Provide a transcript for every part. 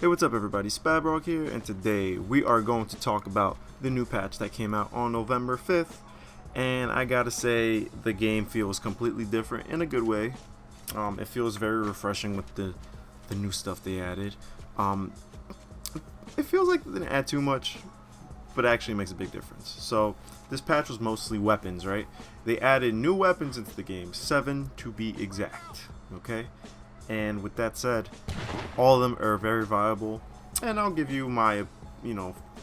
Hey, what's up everybody, Spadbrog here, and today we are going to talk about the new patch that came out on November 5th, and I gotta say, the game feels completely different in a good way. It feels very refreshing with the new stuff they added. Um, it feels like they didn't add too much, but it actually makes a big difference. So, this patch was mostly weapons, right? They added new weapons into the game, 7 to be exact, okay? And with that said, all of them are very viable, and I'll give you my,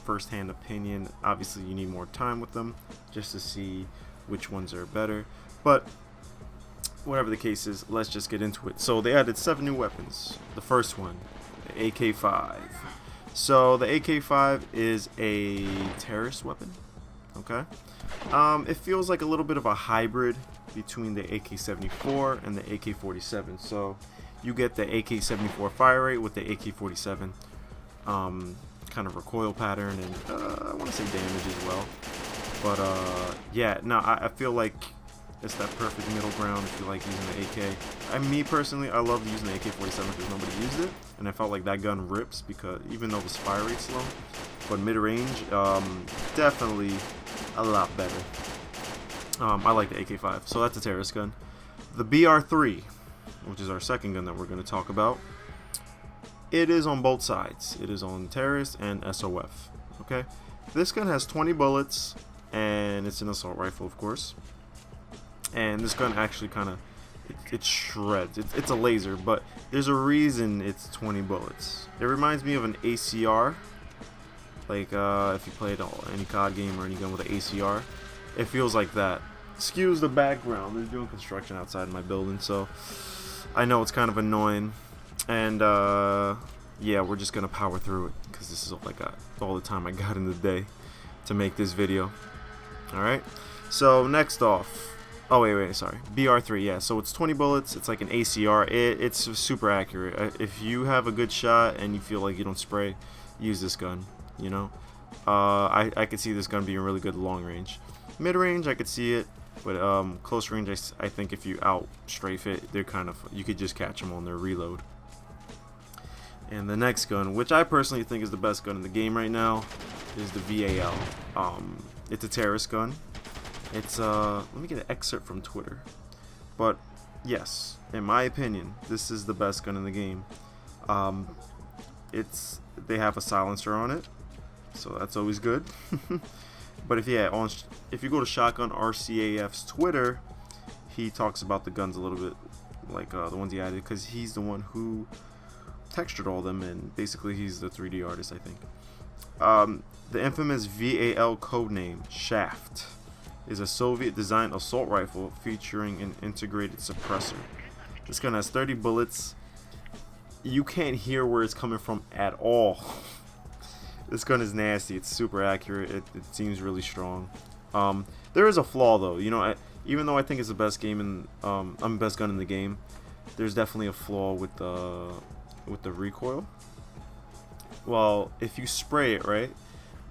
first-hand opinion. Obviously, you need more time with them just to see which ones are better. But whatever the case is, let's just get into it. So they added 7 new weapons. The first one, the AK-5. So the AK-5 is a terrorist weapon. Okay. It feels like a little bit of a hybrid between the AK-74 and the AK-47. So you get the AK-74 fire rate with the AK-47 kind of recoil pattern and I want to say damage as well. But yeah, no, I feel like it's that perfect middle ground if you like using the AK. Me personally, I love using the AK-47 because nobody used it, and I felt like that gun rips because even though the fire rate's slow, but mid-range, definitely a lot better. I like the AK-5, so that's a terrorist gun. The BR3, which is our second gun that we're going to talk about, it is on both sides. It is on terrorist and SOF. Okay, this gun has 20 bullets, and it's an assault rifle, of course. And this gun actually kind of it shreds. It's a laser, but there's a reason it's 20 bullets. It reminds me of an ACR. Like if you played any COD game or any gun with an ACR, it feels like that. Excuse the background. They're doing construction outside my building, so I know it's kind of annoying. And yeah, we're just gonna power through it because this is all I got, all the time I got in the day to make this video. All right. So next off. Oh wait, sorry. BR3, yeah. So it's 20 bullets. It's like an ACR. It's super accurate. If you have a good shot and you feel like you don't spray, use this gun. You know, I could see this gun being really good long range. Mid range, I could see it, but close range, I think if you out strafe it, they're kind of, you could just catch them on their reload. And the next gun, which I personally think is the best gun in the game right now, is the VAL. It's a terrorist gun. It's let me get an excerpt from Twitter. But yes, in my opinion, this is the best gun in the game. They have a silencer on it, so that's always good. But if you go to Shotgun RCAF's Twitter, he talks about the guns a little bit, like the ones he added, because he's the one who textured all of them, and basically he's the 3D artist, I think. The infamous VAL codename Shaft is a Soviet-designed assault rifle featuring an integrated suppressor. This gun has 30 bullets. You can't hear where it's coming from at all. This gun is nasty. It's super accurate. It seems really strong. There is a flaw though. You know, even though I think it's the best game in, best gun in the game, there's definitely a flaw with the recoil. Well, if you spray it right,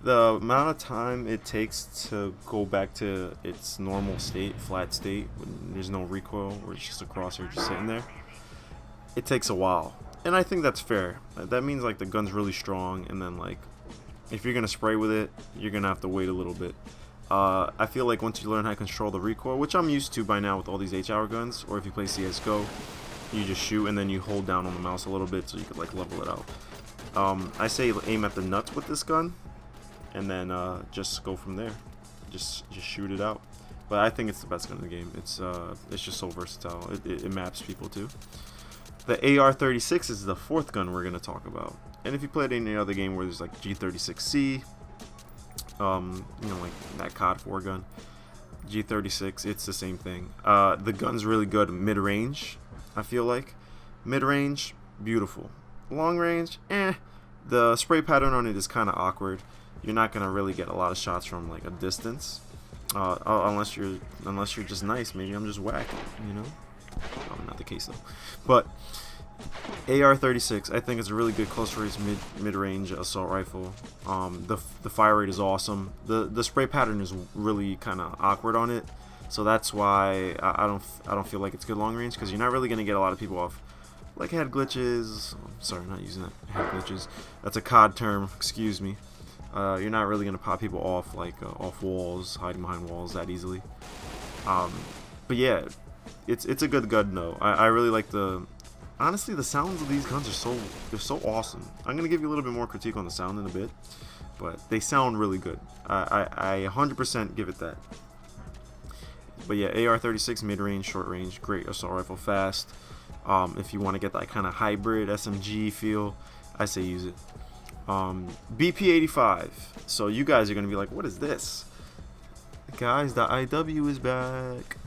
the amount of time it takes to go back to its normal state, flat state, when there's no recoil, where it's just a crosshair just sitting there, it takes a while. And I think that's fair. That means like the gun's really strong, and then like if you're gonna spray with it, you're gonna have to wait a little bit. I feel like once you learn how to control the recoil, which I'm used to by now with all these H-hour guns, or if you play CS:GO, you just shoot and then you hold down on the mouse a little bit so you could like level it out. I say aim at the nuts with this gun, and then just go from there. Just shoot it out. But I think it's the best gun in the game. It's just so versatile. It maps people too. The AR-36 is the fourth gun we're gonna talk about. And if you played any other game where there's like G36C, like that COD 4 gun, G36, it's the same thing. The gun's really good mid-range. I feel like mid-range, beautiful. Long range, the spray pattern on it is kind of awkward. You're not gonna really get a lot of shots from like a distance, unless you're just nice. Maybe I'm just whack, you know. Not the case though. But AR-36, I think it's a really good close range mid-range assault rifle. The fire rate is awesome. The spray pattern is really kind of awkward on it, so that's why I don't feel like it's good long range, because you're not really gonna get a lot of people off like head glitches. Sorry, not using that. Head glitches. That's a COD term. Excuse me. You're not really gonna pop people off like off walls, hiding behind walls that easily. But yeah, it's a good gun though. I really like honestly, the sounds of these guns are so awesome. I'm gonna give you a little bit more critique on the sound in a bit, but they sound really good. I 100% give it that. But yeah, AR-36 mid-range, short-range, great assault rifle, fast. If you want to get that kind of hybrid SMG feel, I say use it. BP-85. So you guys are gonna be like, what is this? Guys, the IW is back.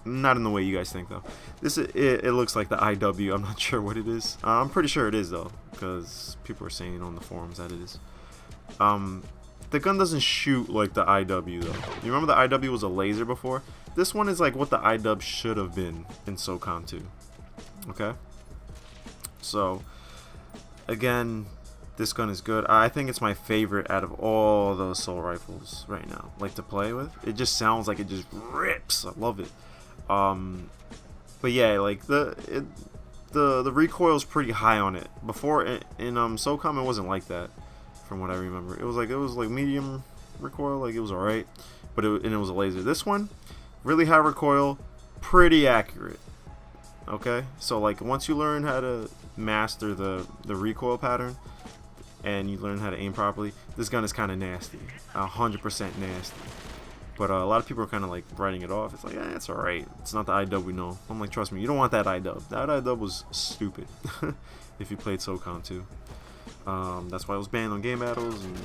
Not in the way you guys think though. It looks like the IW. I'm not sure what it is. I'm pretty sure it is though, because people are saying on the forums that it is. The gun doesn't shoot like the IW though. You remember the IW was a laser before? This one is like what the IW should have been in SOCOM 2. Okay? So, again, this gun is good. I think it's my favorite out of all those assault rifles right now, like to play with. It just sounds like it just rips. I love it. But yeah, like the recoil is pretty high on it. Before in SOCOM, it wasn't like that. From what I remember, it was like medium recoil, like it was alright, but it was a laser. This one, really high recoil, pretty accurate. Okay, so like once you learn how to master the recoil pattern, and you learn how to aim properly, this gun is kind of nasty, 100% nasty. But a lot of people are kind of like writing it off. It's like, it's alright. It's not the IW we know. I'm like, trust me, you don't want that IW. That IW was stupid. If you played SOCOM 2. That's why it was banned on game battles and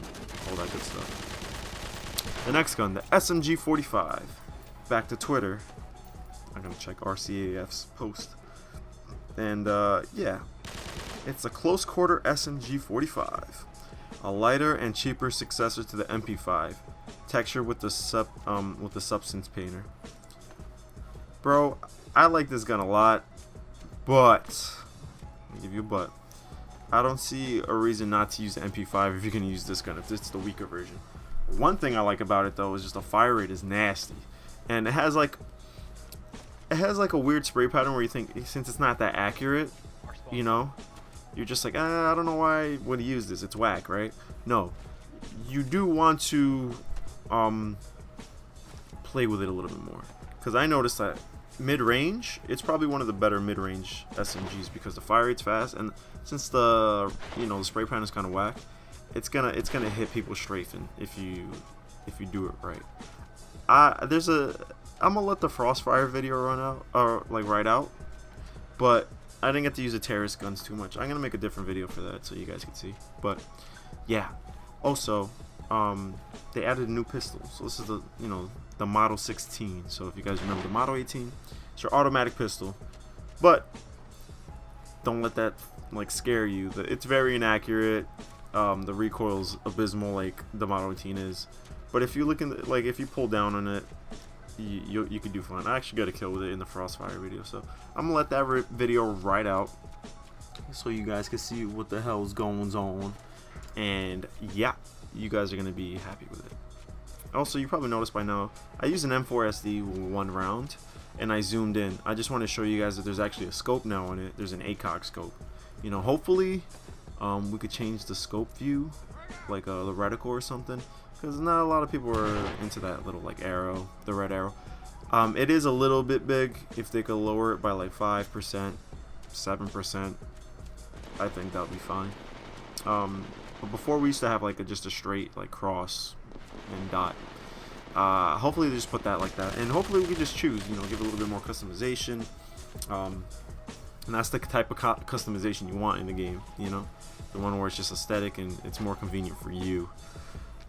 all that good stuff. The next gun, the SMG-45. Back to Twitter. I'm gonna check RCAF's post. And yeah, it's a close quarter SMG-45, a lighter and cheaper successor to the MP5. Texture with the substance painter. Bro, I like this gun a lot, but I'll give you a but. I don't see a reason not to use the MP5 if you're gonna use this gun, if it's the weaker version. One thing I like about it though is just the fire rate is nasty, and it has like a weird spray pattern where you think, since it's not that accurate, you know, you're just like, I don't know why I would use this. It's whack, right? No, you do want to play with it a little bit more, because I noticed that mid-range, it's probably one of the better mid-range SMGs because the fire rate's fast, and since the spray pattern is kind of whack, it's gonna hit people strafing if you do it right. I'm gonna let the Frostfire video run out, or like right out, but I didn't get to use the terrorist guns too much. I'm gonna make a different video for that so you guys can see. But yeah, also they added a new pistol. So this is the Model 16. So if you guys remember the Model 18, it's your automatic pistol, but don't let that like scare you. It's very inaccurate. The recoil's abysmal like the Model 18 is, but if you look in like if you pull down on it, you could do fine. I actually got a kill with it in the Frostfire video, so I'm gonna let that video ride out so you guys can see what the hell's going on, and yeah, you guys are gonna be happy with it. Also, you probably noticed by now, I used an M4 SD one round, and I zoomed in. I just want to show you guys that there's actually a scope now on it. There's an ACOG scope. Hopefully, we could change the scope view, like the reticle or something, because not a lot of people are into that little like arrow, the red arrow. It is a little bit big. If they could lower it by like 5%, 7%, I think that would be fine. But before we used to have like just a straight like cross and dot. Hopefully they just put that like that, and hopefully we can just choose, give a little bit more customization, and that's the type of customization you want in the game, the one where it's just aesthetic and it's more convenient for you.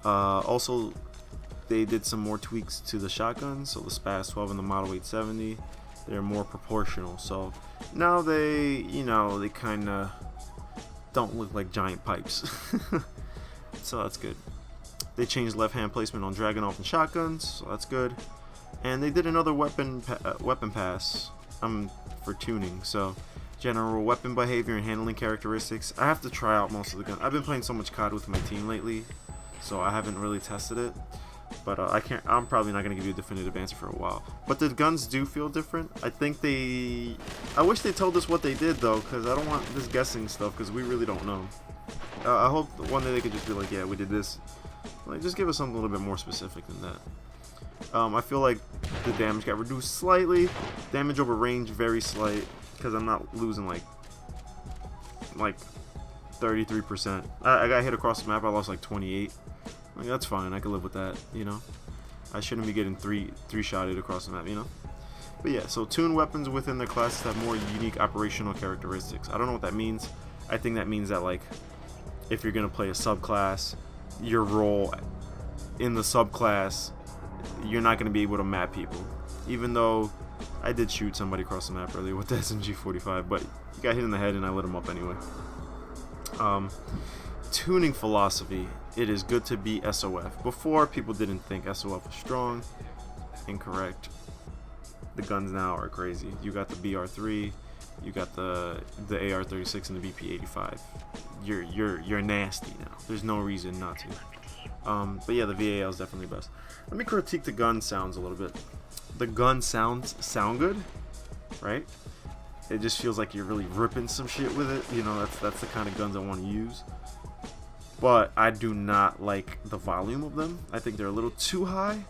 Also, they did some more tweaks to the shotguns, so the SPAS 12 and the Model 870, they're more proportional, so now they kind of don't look like giant pipes. So that's good. They changed left-hand placement on Dragunov and shotguns, so that's good. And they did another weapon pass for tuning. So general weapon behavior and handling characteristics. I have to try out most of the guns. I've been playing so much COD with my team lately, so I haven't really tested it. But I'm probably not gonna give you a definitive answer for a while. But the guns do feel different. I wish they told us what they did though, because I don't want this guessing stuff, because we really don't know. I hope one day they could just be like, yeah, we did this. Like, just give us something a little bit more specific than that. I feel like the damage got reduced slightly. Damage over range very slight, because I'm not losing like 33%. I got hit across the map. I lost like 28. Like, that's fine. I can live with that, you know. I shouldn't be getting three-shotted across the map, you know. But yeah, so tuned weapons within their classes have more unique operational characteristics. I don't know what that means. I think that means that, like, if you're gonna play a subclass, your role in the subclass, you're not gonna be able to map people. Even though I did shoot somebody across the map earlier with the SMG-45, but he got hit in the head and I lit him up anyway. Tuning philosophy. It is good to be SOF. Before, people didn't think SOF was strong. Incorrect. The guns now are crazy. You got the BR3, you got the AR-36 and the BP-85. You're nasty now. There's no reason not to. But yeah, the VAL is definitely best. Let me critique the gun sounds a little bit. The gun sounds sound good, right? It just feels like you're really ripping some shit with it. You know, that's the kind of guns I want to use. But I do not like the volume of them. I think they're a little too high.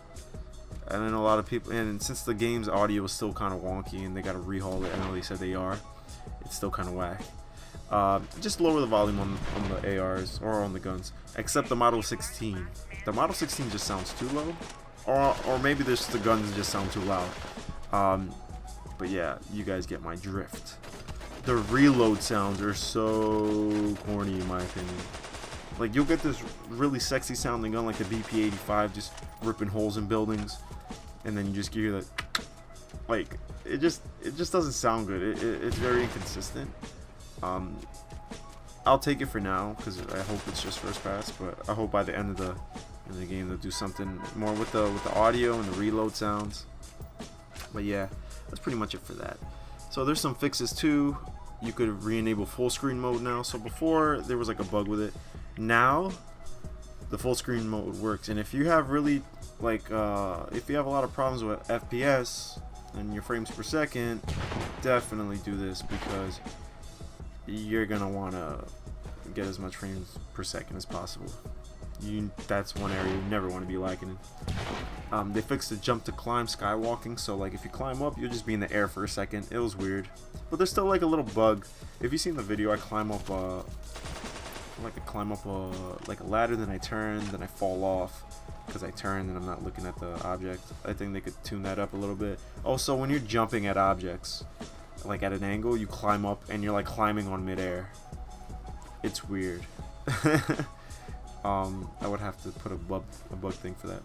And then a lot of people, and since the game's audio is still kind of wonky and they got to rehaul it, I know they said they are, it's still kind of whack. Just lower the volume on the ARs or on the guns, except the Model 16. The Model 16 just sounds too low, or maybe the guns just sound too loud. But yeah, you guys get my drift. The reload sounds are so corny in my opinion. Like, you'll get this really sexy sounding gun like the BP-85 just ripping holes in buildings, and then you just hear that, like, it just doesn't sound good. It's very inconsistent. I'll take it for now because I hope it's just first pass, but I hope by the end of the game they'll do something more with the audio and the reload sounds. But yeah, that's pretty much it for that. So there's some fixes too. You could re-enable full screen mode now. So before there was like a bug with it. Now the full screen mode works, and if you have really like if you have a lot of problems with FPS and your frames per second, definitely do this because you're gonna want to get as much frames per second as possible. That's one area you never want to be lacking in. They fixed the jump to climb skywalking, so like if you climb up, you'll just be in the air for a second. It was weird, but there's still like a little bug. If you've seen the video, I climb up like a ladder, then I turn, then I fall off because I turn and I'm not looking at the object. I think they could tune that up a little bit. Also, when you're jumping at objects like at an angle, you climb up and you're like climbing on midair. It's weird. I would have to put a bug thing for that.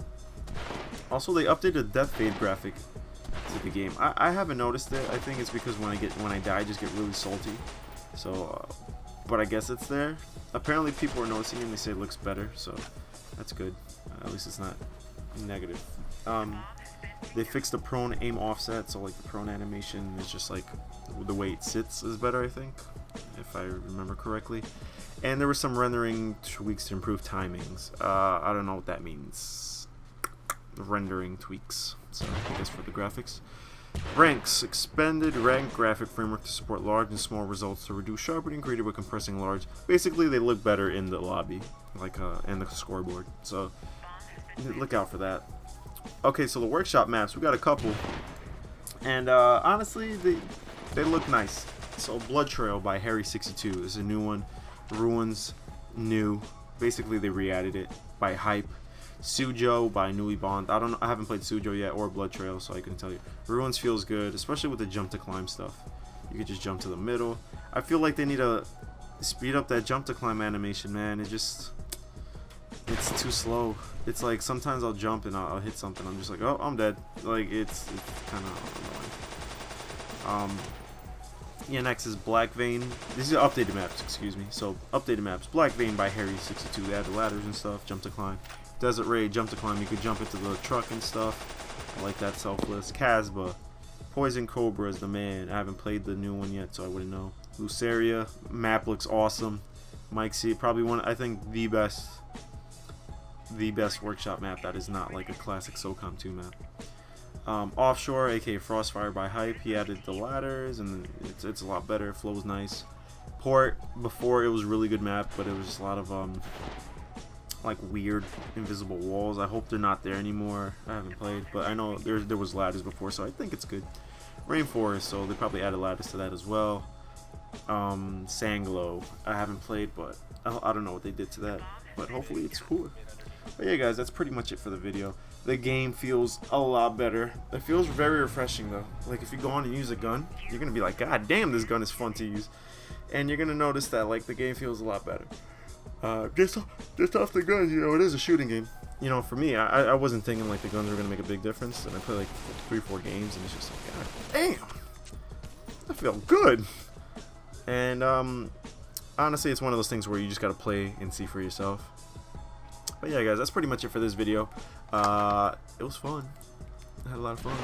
Also, they updated the death fade graphic to the game. I haven't noticed it. I think it's because when I die, I just get really salty. So, but I guess it's there. Apparently, people are noticing it and they say it looks better. So, that's good. At least it's not negative. They fixed the prone aim offset, so like the prone animation is just like the way it sits is better, I think, if I remember correctly. And there were some rendering tweaks to improve timings. I don't know what that means. Rendering tweaks. So I guess for the graphics. Ranks. Expanded rank graphic framework to support large and small results to reduce sharpening created by compressing large. Basically, they look better in the lobby, like and the scoreboard. So look out for that. Okay, so the workshop maps, we got a couple. And honestly, they look nice. So Blood Trail by Harry62 is a new one. Ruins, new. Basically, they re-added it by Hype. Sujo by Newly Bond. I haven't played Sujo yet or Blood Trail, so I couldn't tell you. Ruins feels good, especially with the jump to climb stuff. You could just jump to the middle. I feel like they need to speed up that jump to climb animation, man. It's too slow. It's like sometimes I'll jump and I'll hit something. I'm just like, oh, I'm dead. Like it's kind of annoying. Yeah, next is Black Vein. These are updated maps, excuse me. So updated maps. Black Vein by Harry62. They add the ladders and stuff. Jump to climb. Desert Raid, jump to climb. You could jump into the truck and stuff. I like that, selfless. Casbah. Poison Cobra is the man. I haven't played the new one yet, so I wouldn't know. Luceria. Map looks awesome. Mike C. Probably one, I think, the best the best workshop map that is not like a classic SOCOM 2 map. Offshore, aka Frostfire by Hype, he added the ladders, and it's a lot better. It flows nice. Port, before it was a really good map, but it was just a lot of like weird invisible walls. I hope they're not there anymore. I haven't played, but I know there was ladders before, so I think it's good. Rainforest, so they probably added ladders to that as well. Sanglow, I haven't played, but I don't know what they did to that, but hopefully it's cool. But yeah, guys, that's pretty much it for the video. The game feels a lot better. It feels very refreshing though. Like if you go on and use a gun, you're gonna be like, God damn, this gun is fun to use, and you're gonna notice that like the game feels a lot better. Just off the guns, you know, it is a shooting game. You know, for me, I wasn't thinking like the guns were gonna make a big difference, and I played like 3-4 games, and it's just like, God damn, I feel good. And honestly, it's one of those things where you just gotta play and see for yourself. But yeah, guys, that's pretty much it for this video. It was fun. I had a lot of fun.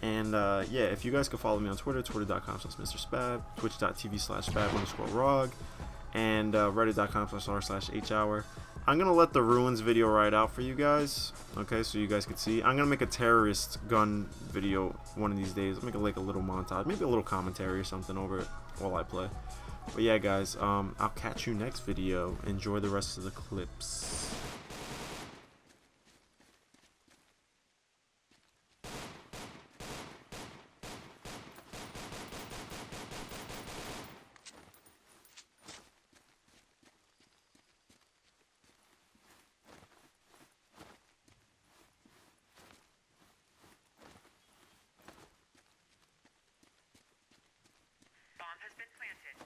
And yeah, if you guys could follow me on Twitter, twitter.com/MrSpab, twitch.tv/spab_rog, and reddit.com/r/hhour. I'm gonna let the ruins video ride out for you guys, okay, so you guys can see. I'm gonna make a terrorist gun video one of these days. I'll make like a little montage, maybe a little commentary or something over it while I play. But yeah, guys, I'll catch you next video. Enjoy the rest of the clips. Bomb has been planted.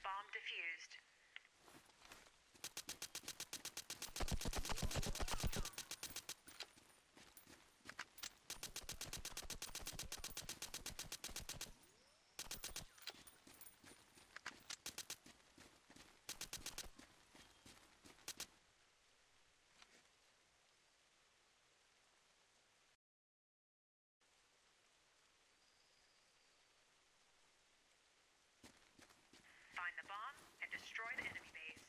Bomb defused. Find the bomb and destroy the enemy base.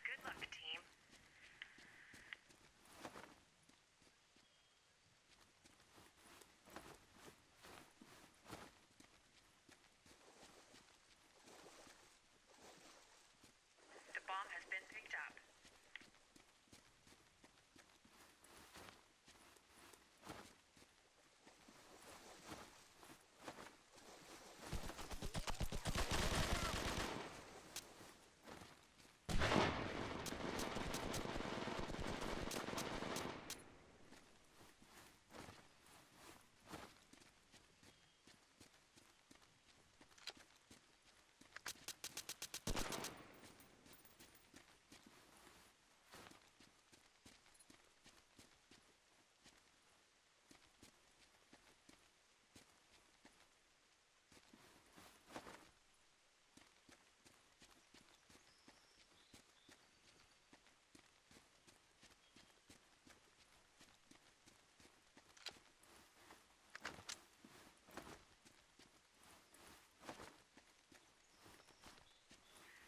Good luck, team. The bomb has been picked up.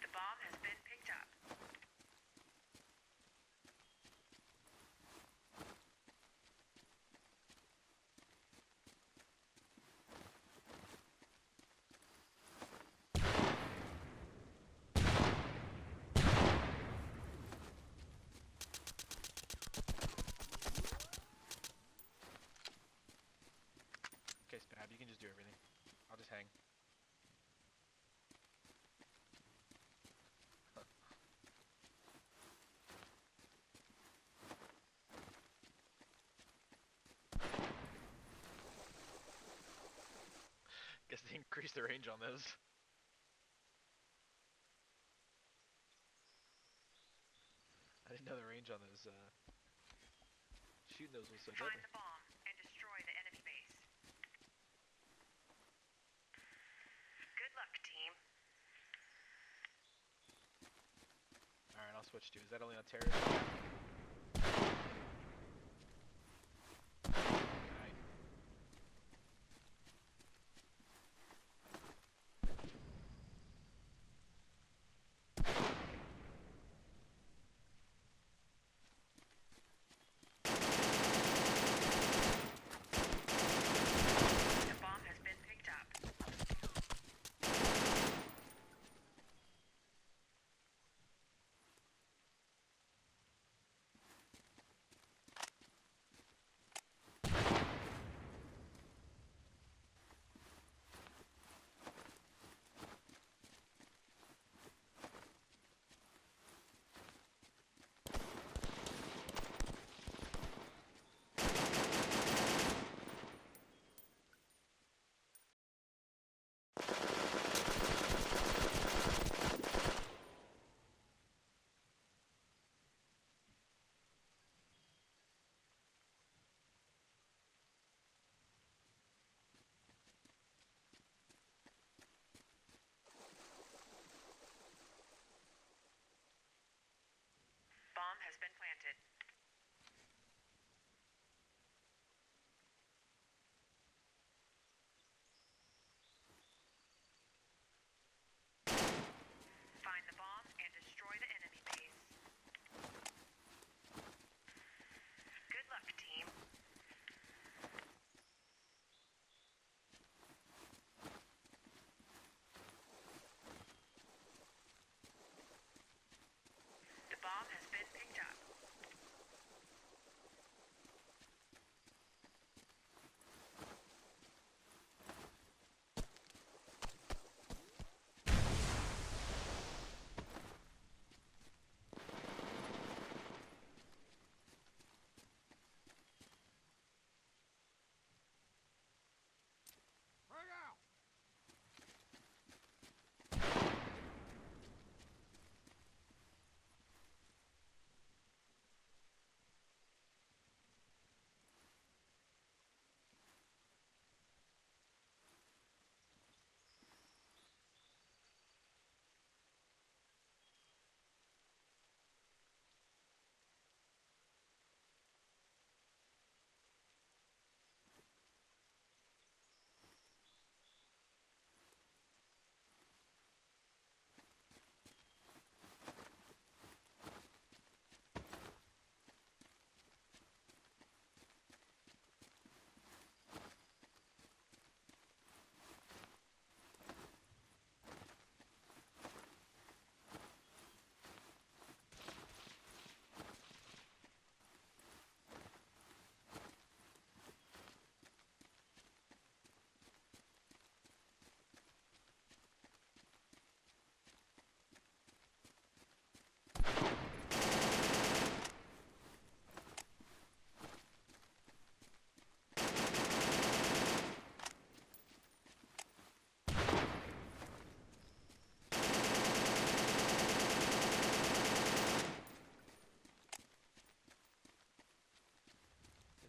The bomb has been picked up. Okay, Spab, you can just do everything. I'll just hang. Guess they increased the range on those. I didn't know the range on those, shooting those was so deadly. Find the bomb and destroy the enemy base. switch to? Is that only on terrace? Right. The bomb has been picked up. Bomb has been planted. Find the bomb and destroy the enemy base. Good luck, team. The bomb has been picked up.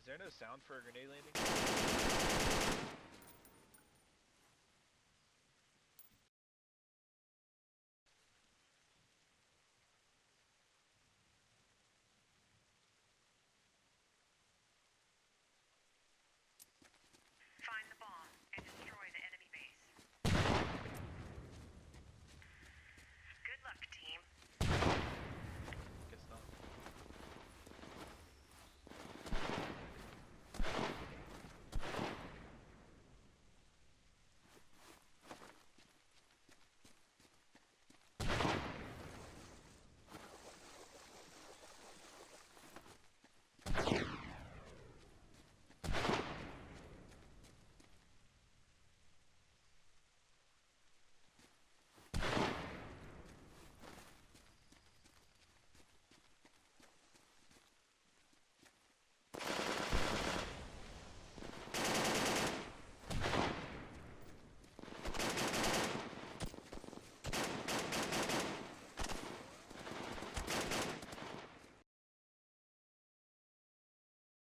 Is there no sound for a grenade landing?